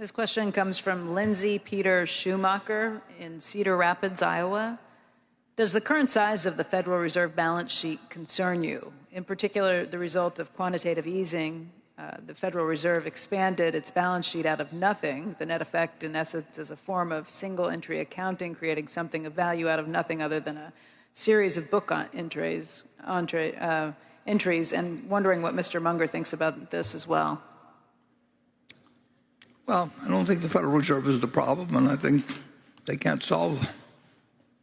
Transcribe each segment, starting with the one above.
This question comes from Lindsay Peter Schumacher in Cedar Rapids, Iowa. Does the current size of the Federal Reserve balance sheet concern you? In particular, the result of quantitative easing, the Federal Reserve expanded its balance sheet out of nothing. The net effect, in essence, is a form of single-entry accounting, creating something of value out of nothing other than a series of book entries, and wondering what Mr. Munger thinks about this as well. Well, I don't think the Federal Reserve is the problem, and I think they can't solve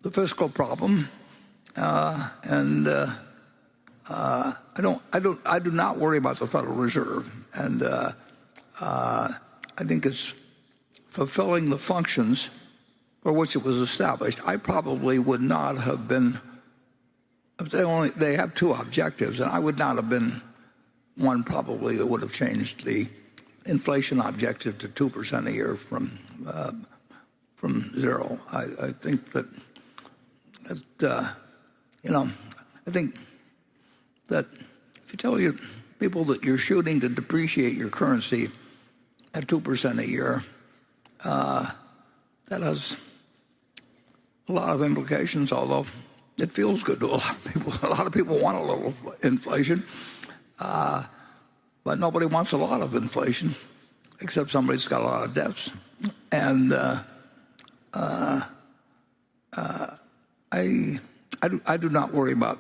the fiscal problem. I do not worry about the Federal Reserve, and I think it's fulfilling the functions for which it was established. I probably would not have been. They have two objectives, and I would not have been one probably that would have changed the inflation objective to 2% a year from zero. I think that I think that if you tell your people that you're shooting to depreciate your currency at 2% a year, that has a lot of implications, although it feels good to a lot of people. A lot of people want a little inflation, but nobody wants a lot of inflation, except somebody's got a lot of debts. And I do not worry about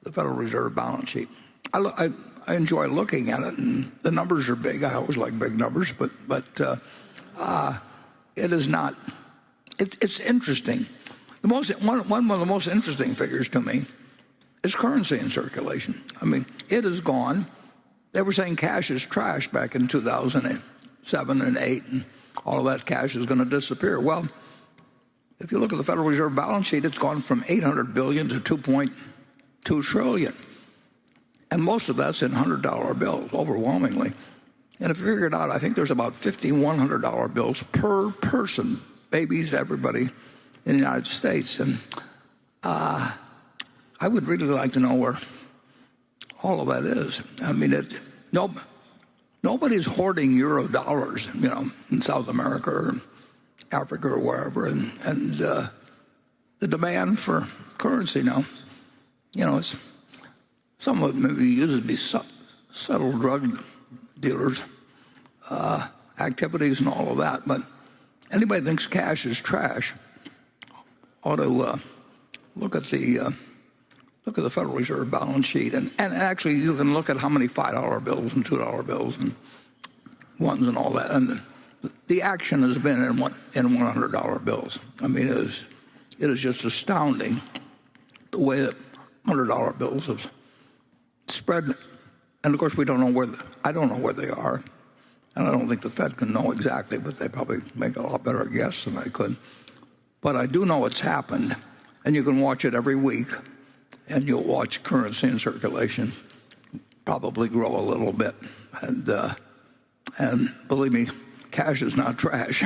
the Federal Reserve balance sheet. I enjoy looking at it, and the numbers are big. I always like big numbers, but it is not. It's interesting. One of the most interesting figures to me is currency in circulation. I mean, it is gone. They were saying cash is trash back in 2007 and 8, and all of that cash is going to disappear. Well, if you look at the Federal Reserve balance sheet, it's gone from $800 billion to $2.2 trillion. And most of that's in $100 bills, overwhelmingly. And if you figure it out, I think there's about 50 $100 bills per person, babies, everybody in the United States. And I would really like to know where all of that is. I mean, nobody's hoarding euro dollars, in South America or Africa or wherever. And the demand for currency now, it's some of it maybe used to be subtle drug dealers' activities and all of that. But anybody thinks cash is trash ought to look at the Federal Reserve balance sheet, and actually you can look at how many $5 bills and $2 bills and ones and all that, and the action has been in $100 bills. I mean, it is just astounding the way that $100 bills have spread, and of course I don't know where they are, and I don't think the Fed can know exactly, but they probably make a lot better guess than I could. But I do know it's happened, and you can watch it every week, and you'll watch currency in circulation probably grow a little bit. And believe me, cash is not trash.